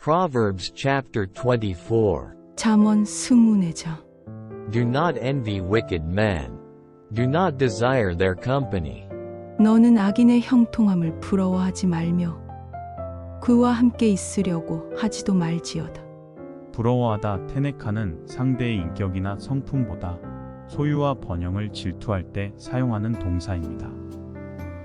Proverbs chapter 24. 잠언 20장. Do not envy wicked men. Do not desire their company. 너는 악인의 형통함을 부러워하지 말며 그와 함께 있으려고 하지도 말지어다. 부러워하다 테네카는 상대의 인격이나 성품보다 소유와 번영을 질투할 때 사용하는 동사입니다.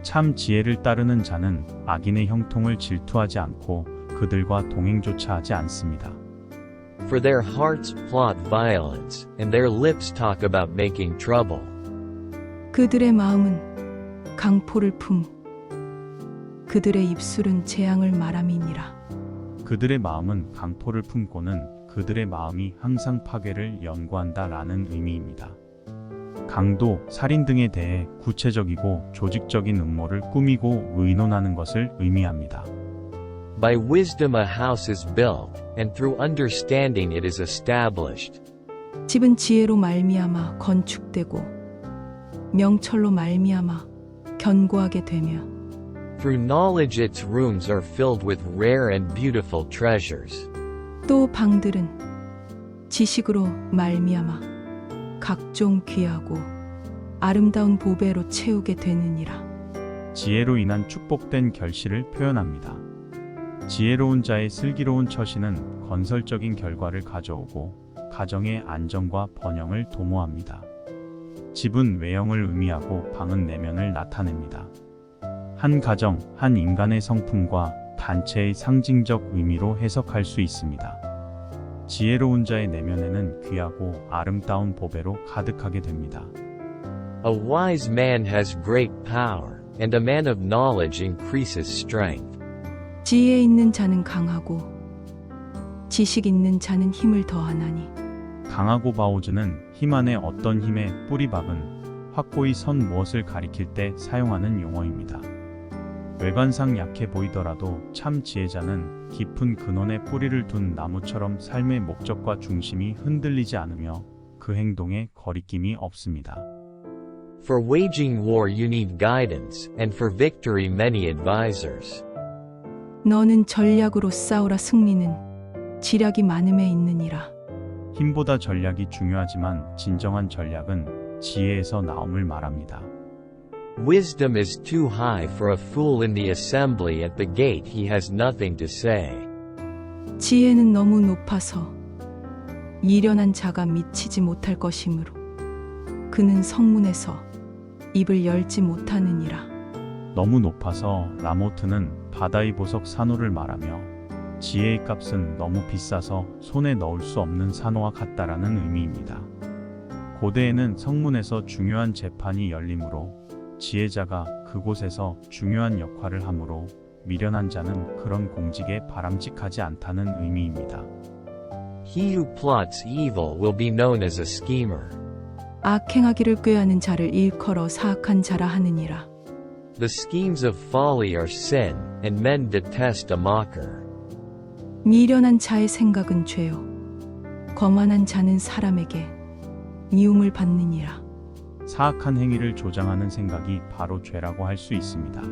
참 지혜를 따르는 자는 악인의 형통을 질투하지 않고 그들과 동행조차 하지 않습니다. For their hearts plot violence, and their lips talk about making trouble. 그들의 마음은 강포를 품고 그들의 입술은 재앙을 말함이니라. 그들의 마음은 강포를 품고는 그들의 마음이 항상 파괴를 연구한다라는 의미입니다. 강도, 살인 등에 대해 구체적이고 조직적인 음모를 꾸미고 의논하는 것을 의미합니다. By wisdom a house is built, and through understanding it is established. 집은 지혜로 말미암아 건축되고 명철로 말미암아 견고하게 되며 Through knowledge its rooms are filled with rare and beautiful treasures. 또 방들은 지식으로 말미암아 각종 귀하고 아름다운 보배로 채우게 되느니라. 지혜로 인한 축복된 결실을 표현합니다. 지혜로운 자의 슬기로운 처신은 건설적인 결과를 가져오고 가정의 안정과 번영을 도모합니다. 집은 외형을 의미하고 방은 내면을 나타냅니다. 한 가정, 한 인간의 성품과 단체의 상징적 의미로 해석할 수 있습니다. 지혜로운 자의 내면에는 귀하고 아름다운 보배로 가득하게 됩니다. A wise man has great power, and a man of knowledge increases strength. 지혜 있는 자는 강하고 지식 있는 자는 힘을 더하나니. 강하고 바오즈는 힘 안에 어떤 힘의 뿌리박은 확고히 선 무엇을 가리킬 때 사용하는 용어입니다. 외관상 약해 보이더라도 참 지혜자는 깊은 근원에 뿌리를 둔 나무처럼 삶의 목적과 중심이 흔들리지 않으며 그 행동에 거리낌이 없습니다. For waging war you need guidance, and for victory many advisors. 너는 전략으로 싸우라. 승리는 지략이 많음에 있느니라. 힘보다 전략이 중요하지만 진정한 전략은 지혜에서 나옴을 말합니다. Wisdom is too high for a fool in the assembly at the gate he has nothing to say. 지혜는 너무 높아서 미련한 자가 미치지 못할 것이므로 그는 성문에서 입을 열지 못하느니라. 너무 높아서 라모트는 바다의 보석 산호를 말하며 지혜의 값은 너무 비싸서 손에 넣을 수 없는 산호와 같다라는 의미입니다. 고대에는 성문에서 중요한 재판이 열리므로 지혜자가 그곳에서 중요한 역할을 하므로 미련한 자는 그런 공직에 바람직하지 않다는 의미입니다. He who plots evil will be known as a schemer. 악행하기를 꾀하는 자를 일컬어 사악한 자라 하느니라. The schemes of folly are sin, and men detest a mocker. 미련한 자의 생각은 죄요 거만한 자는 사람에게 미움을 받느니라. 사악한 행위를 조장하는 생각이 바로 죄라고 할 수 있습니다.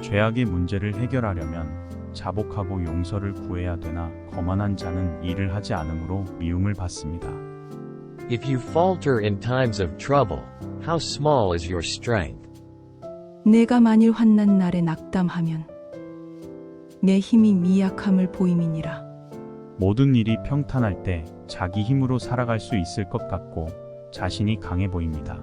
죄악의 문제를 해결하려면 자복하고 용서를 구해야 되나 거만한 자는 일을 하지 않으므로 미움을 받습니다. If you falter in times of trouble, how small is your strength? 내가 만일 환난 날에 낙담하면 내 힘이 미약함을 보임이니라. 모든 일이 평탄할 때 자기 힘으로 살아갈 수 있을 것 같고 자신이 강해 보입니다.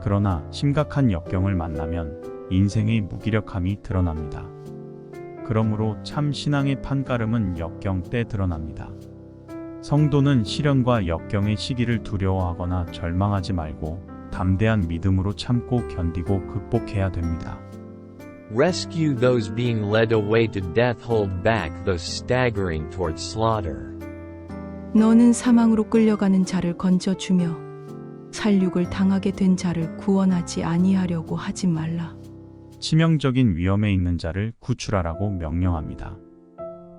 그러나 심각한 역경을 만나면 인생의 무기력함이 드러납니다. 그러므로 참 신앙의 판가름은 역경 때 드러납니다. 성도는 시련과 역경의 시기를 두려워하거나 절망하지 말고 담대한 믿음으로 참고 견디고 극복해야 됩니다. Rescue those being led away to death, hold back those staggering toward slaughter. 너는 사망으로 끌려가는 자를 건져주며 살육을 당하게 된 자를 구원하지 아니하려고 하지 말라. 치명적인 위험에 있는 자를 구출하라고 명령합니다.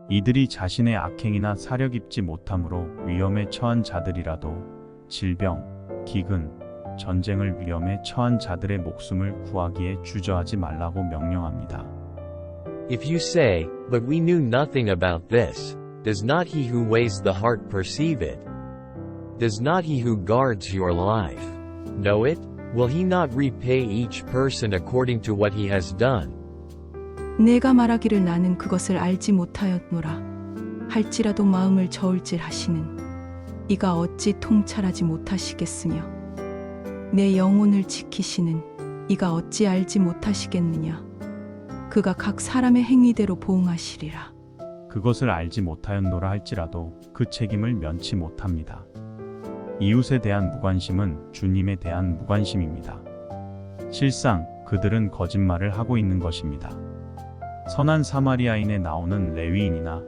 이들이 자신의 악행이나 사력 입지 못함으로 위험에 처한 자들이라도 질병, 기근, 전쟁을 위험에 처한 자들의 목숨을 구하기에 주저하지 말라고 명령합니다. If you say, But we knew nothing about this. Does not he who weighs the heart perceive it? Does not he who guards your life know it? Will he not repay each person according to what he has done? 내가 말하기를 나는 그것을 알지 못하였노라. 할지라도 마음을 저울질 하시는 이가 어찌 통찰하지 못하시겠으며 내 영혼을 지키시는 이가 어찌 알지 못하시겠느냐. 그가 각 사람의 행위대로 보응하시리라. 그것을 알지 못하였노라 할지라도 그 책임을 면치 못합니다. 이웃에 대한 무관심은 주님에 대한 무관심입니다. 실상 그들은 거짓말을 하고 있는 것입니다. 선한 사마리아인에 나오는 레위인이나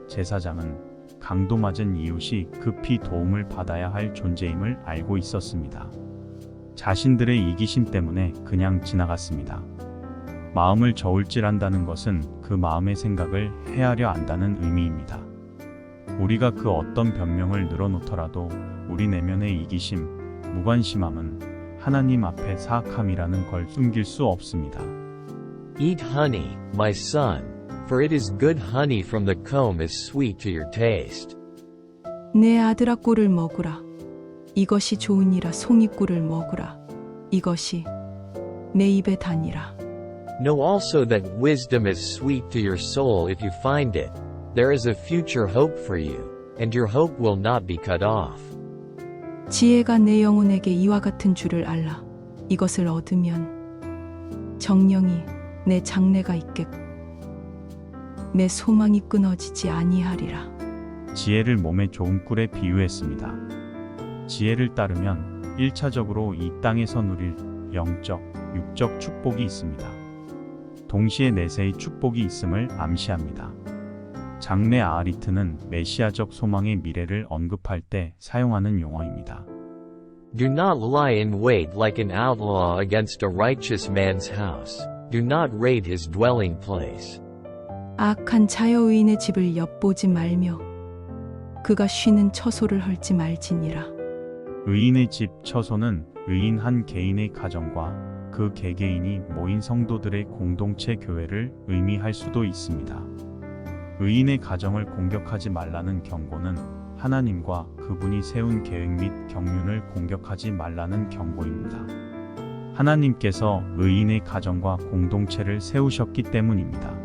제사장은 강도 맞은 이웃이 급히 도움을 받아야 할 존재임을 알고 있었습니다. 자신들의 이기심 때문에 그냥 지나갔습니다. 마음을 저울질한다는 것은 그 마음의 생각을 헤아려 안다는 의미입니다. 우리가 그 어떤 변명을 늘어놓더라도 우리 내면의 이기심, 무관심함은 하나님 앞에 사악함이라는 걸 숨길 수 없습니다. Eat honey, my son, for it is good honey from the comb is sweet to your taste. 내 아들아 꿀을 먹으라. 이것이 좋으니라. 송이꿀을 먹으라. 이것이 내 입에 다니라. Know also that wisdom is sweet to your soul if you find it. There is a future hope for you, and your hope will not be cut off. 지혜가 내 영혼에게 이와 같은 줄을 알라. 이것을 얻으면 정령이 내 장래가 있겠고 내 소망이 끊어지지 아니하리라. 지혜를 몸에 좋은 꿀에 비유했습니다. 지혜를 따르면 1차적으로 이 땅에서 누릴 영적, 육적 축복이 있습니다. 동시에 내세의 축복이 있음을 암시합니다. 장래 아하리트는 메시아적 소망의 미래를 언급할 때 사용하는 용어입니다. Do not lie in wait like an outlaw against a righteous man's house. Do not raid his dwelling place. 악한 자여의인의 집을 엿보지 말며 그가 쉬는 처소를 헐지 말지니라. 의인의 집 처소는 의인 한 개인의 가정과 그 개개인이 모인 성도들의 공동체 교회를 의미할 수도 있습니다. 의인의 가정을 공격하지 말라는 경고는 하나님과 그분이 세운 계획 및 경륜을 공격하지 말라는 경고입니다. 하나님께서 의인의 가정과 공동체를 세우셨기 때문입니다.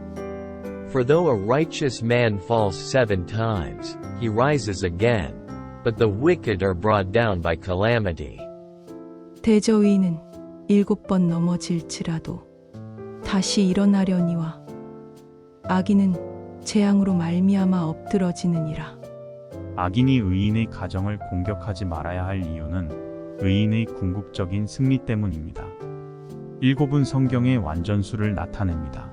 For though a righteous man falls 7 times, he rises again, but the wicked are brought down by calamity. 대저의인은 7번 넘어질지라도 다시 일어나려니와 악인은 재앙으로 말미암아 엎드러지느니라. 악인이 의인의 가정을 공격하지 말아야 할 이유는 의인의 궁극적인 승리 때문입니다. 7은 성경의 완전수를 나타냅니다.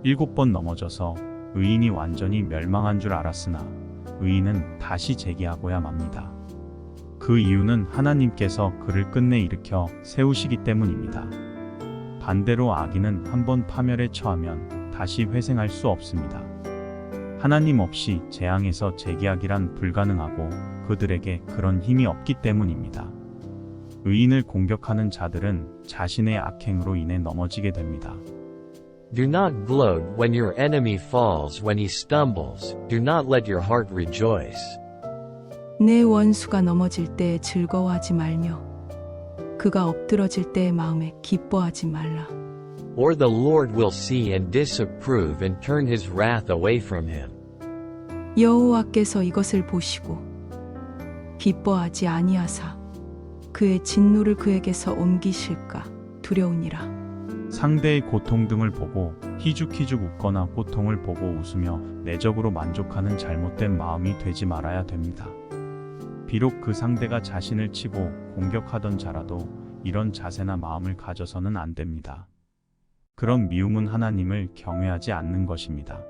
7번 넘어져서 의인이 완전히 멸망한 줄 알았으나 의인은 다시 재기하고야 맙니다. 그 이유는 하나님께서 그를 끝내 일으켜 세우시기 때문입니다. 반대로 악인은 한번 파멸에 처하면 다시 회생할 수 없습니다. 하나님 없이 재앙에서 재기하기란 불가능하고 그들에게 그런 힘이 없기 때문입니다. 의인을 공격하는 자들은 자신의 악행으로 인해 넘어지게 됩니다. Do not gloat when your enemy falls when he stumbles. Do not let your heart rejoice. 내 원수가 넘어질 때에 즐거워하지 말며 그가 엎드러질 때에 마음에 기뻐하지 말라. Or the Lord will see and disapprove and turn his wrath away from him. 여호와께서 이것을 보시고 기뻐하지 아니하사 그의 진노를 그에게서 옮기실까 두려우니라. 상대의 고통 등을 보고 희죽희죽 웃거나 고통을 보고 웃으며 내적으로 만족하는 잘못된 마음이 되지 말아야 됩니다. 비록 그 상대가 자신을 치고 공격하던 자라도 이런 자세나 마음을 가져서는 안 됩니다. 그런 미움은 하나님을 경외하지 않는 것입니다.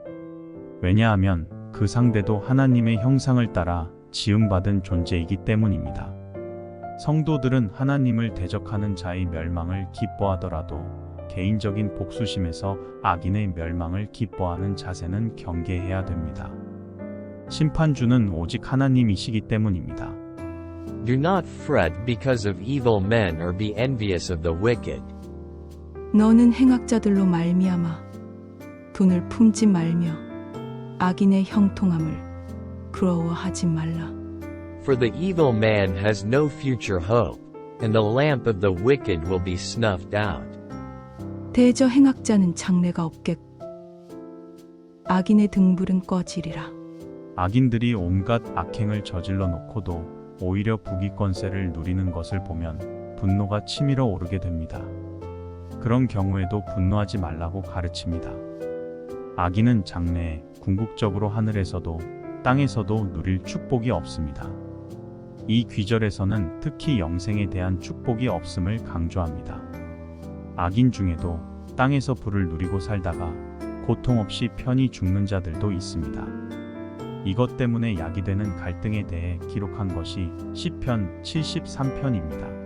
왜냐하면 그 상대도 하나님의 형상을 따라 지음받은 존재이기 때문입니다. 성도들은 하나님을 대적하는 자의 멸망을 기뻐하더라도 개인적인 복수심에서 악인의 멸망을 기뻐하는 자세는 경계해야 됩니다. 심판주는 오직 하나님이시기 때문입니다. Do not fret because of evil men or be envious of the wicked. 너는 행악자들로 말미암아 돈을 품지 말며 악인의 형통함을 부러워하지 말라. For the evil man has no future hope, and the lamp of the wicked will be snuffed out. 대저 행악자는 장래가 없겠고 악인의 등불은 꺼지리라. 악인들이 온갖 악행을 저질러 놓고도 오히려 부귀권세를 누리는 것을 보면 분노가 치밀어 오르게 됩니다. 그런 경우에도 분노하지 말라고 가르칩니다. 악인은 장래에 궁극적으로 하늘에서도 땅에서도 누릴 축복이 없습니다. 이 귀절에서는 특히 영생에 대한 축복이 없음을 강조합니다. 악인 중에도 땅에서 부를 누리고 살다가 고통 없이 편히 죽는 자들도 있습니다. 이것 때문에 야기되는 갈등에 대해 기록한 것이 시편 73편입니다.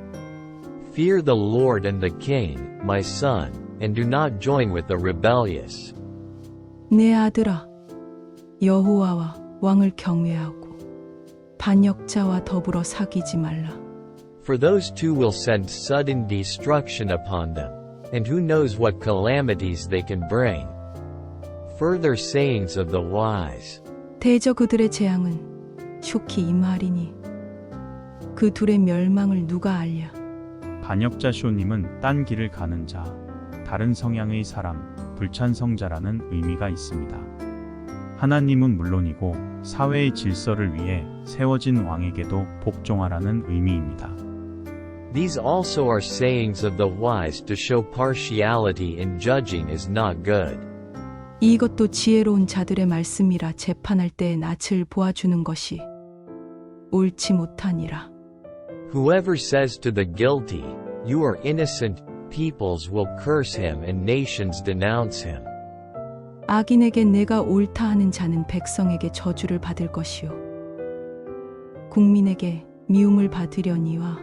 Fear the Lord and the king, my son, and do not join with the rebellious. 내 아들아, 여호와와 왕을 경외하고 반역자와 더불어 사귀지 말라. For those two will send sudden destruction upon them, and who knows what calamities they can bring. Further sayings of the wise. 대저 그들의 재앙은 속히 임하리니 그 둘의 멸망을 누가 알랴. 반역자 쇼님은 딴 길을 가는 자, 다른 성향의 사람, 불찬성자라는 의미가 있습니다. 하나님은 물론이고 사회의 질서를 위해 세워진 왕에게도 복종하라는 의미입니다. These also are sayings of the wise to show partiality in judging is not good. 이것도 지혜로운 자들의 말씀이라 재판할 때의 낯을 보아주는 것이 옳지 못하니라. Whoever says to the guilty, you are innocent, peoples will curse him and nations denounce him. 악인에게 내가 옳다 하는 자는 백성에게 저주를 받을 것이요 국민에게 미움을 받으려니와.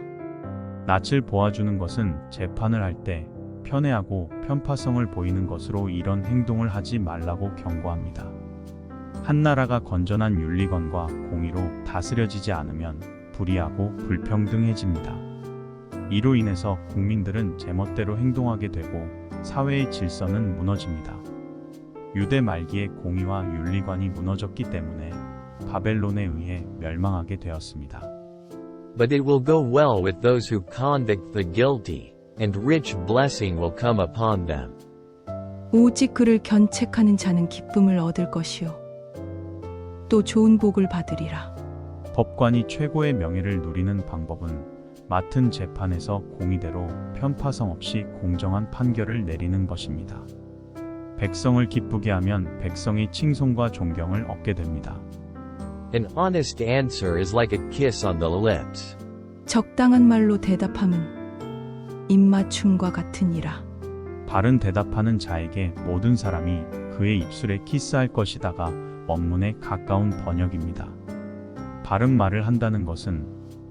낯을 보아주는 것은 재판을 할 때 편애하고 편파성을 보이는 것으로 이런 행동을 하지 말라고 경고합니다. 한 나라가 건전한 윤리관과 공의로 다스려지지 않으면 불의하고 불평등해집니다. 이로 인해서 국민들은 제멋대로 행동하게 되고 사회의 질서는 무너집니다. 유대 말기에 공의와 윤리관이 무너졌기 때문에 바벨론에 의해 멸망하게 되었습니다. But it will go well with those who convict the guilty, and rich blessing will come upon them. 오직 그를 견책하는 자는 기쁨을 얻을 것이요 또 좋은 복을 받으리라. 법관이 최고의 명예를 누리는 방법은 맡은 재판에서 공의대로 편파성 없이 공정한 판결을 내리는 것입니다. 백성을 기쁘게 하면 백성의 칭송과 존경을 얻게 됩니다. An honest answer is like a kiss on the lips. 적당한 말로 대답함은 입맞춤과 같으니라. 바른 대답하는 자에게 모든 사람이 그의 입술에 키스할 것이다가 원문에 가까운 번역입니다. 바른 말을 한다는 것은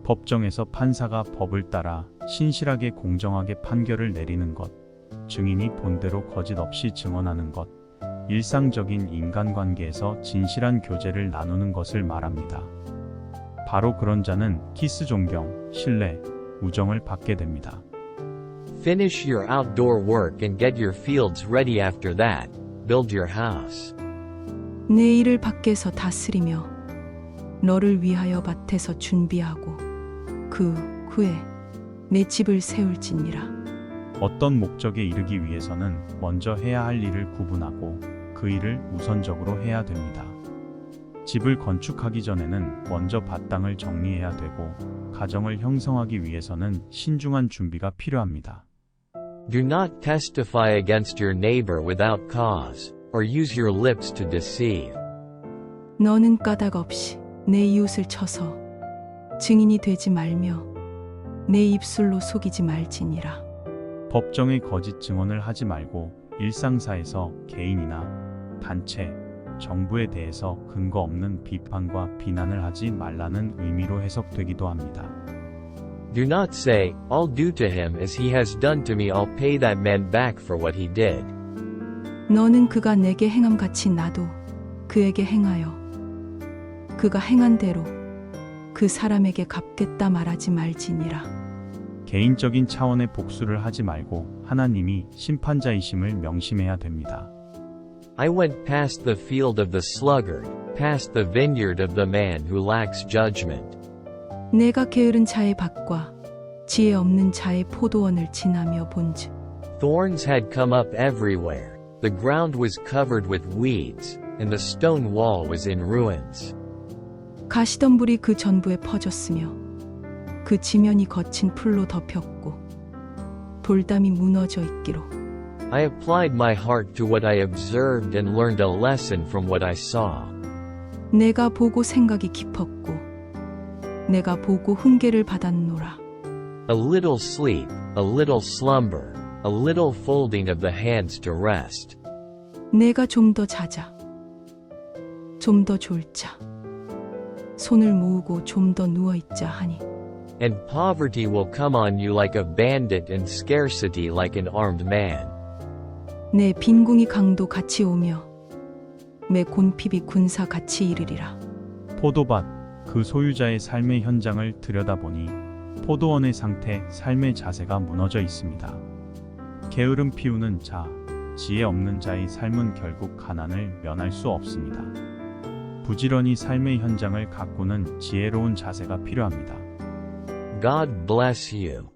법정에서 판사가 법을 따라 신실하게 공정하게 판결을 내리는 것, 증인이 본대로 거짓 없이 증언하는 것, 일상적인 인간관계에서 진실한 교제를 나누는 것을 말합니다. 바로 그런 자는 키스 존경, 신뢰, 우정을 받게 됩니다. Finish your outdoor work and get your fields ready after that. Build your house. 내 일을 밖에서 다스리며 너를 위하여 밭에서 준비하고 그 후에 내 집을 세울지니라. 어떤 목적에 이르기 위해서는 먼저 해야 할 일을 구분하고 그 일을 우선적으로 해야 됩니다. 집을 건축하기 전에는 먼저 밭땅을 정리해야 되고 가정을 형성하기 위해서는 신중한 준비가 필요합니다. Do not testify against your neighbor without cause, or use your lips to deceive. 너는 까닭 없이 내 이웃을 쳐서 증인이 되지 말며 내 입술로 속이지 말지니라. 법정의 거짓 증언을 하지 말고 일상사에서 개인이나 단체, 정부에 대해서 근거 없는 비판과 비난을 하지 말라는 의미로 해석되기도 합니다. Do not say, I'll do to him as he has done to me, I'll pay that man back for what he did. 너는 그가 내게 행함 같이 나도 그에게 행하여 그가 행한 대로 그 사람에게 갚겠다 말하지 말지니라. 개인적인 차원의 복수를 하지 말고 하나님이 심판자이심을 명심해야 됩니다. I went past the field of the sluggard, past the vineyard of the man who lacks judgment. 내가 게으른 자의 밭과 지혜 없는 자의 포도원을 지나며 본즉 Thorns had come up everywhere. The ground was covered with weeds, and the stone wall was in ruins. 가시덤불이 그 전부에 퍼졌으며 그 지면이 거친 풀로 덮였고 돌담이 무너져 있기로 I applied my heart to what I observed and learned a lesson from what I saw. 내가 보고 생각이 깊었고 내가 보고 훈계를 받았노라. A little sleep, a little slumber, a little folding of the hands to rest. 내가 좀 더 자자, 좀 더 졸자, 손을 모으고 좀 더 누워있자 하니 And poverty will come on you like a bandit and scarcity like an armed man. 내 빈궁이 강도 같이 오며 내 곤핍이 군사 같이 이르리라. 포도밭 그 소유자의 삶의 현장을 들여다보니 포도원의 상태, 삶의 자세가 무너져 있습니다. 게으름 피우는 자, 지혜 없는 자의 삶은 결국 가난을 면할 수 없습니다. 부지런히 삶의 현장을 가꾸는 지혜로운 자세가 필요합니다. God bless you.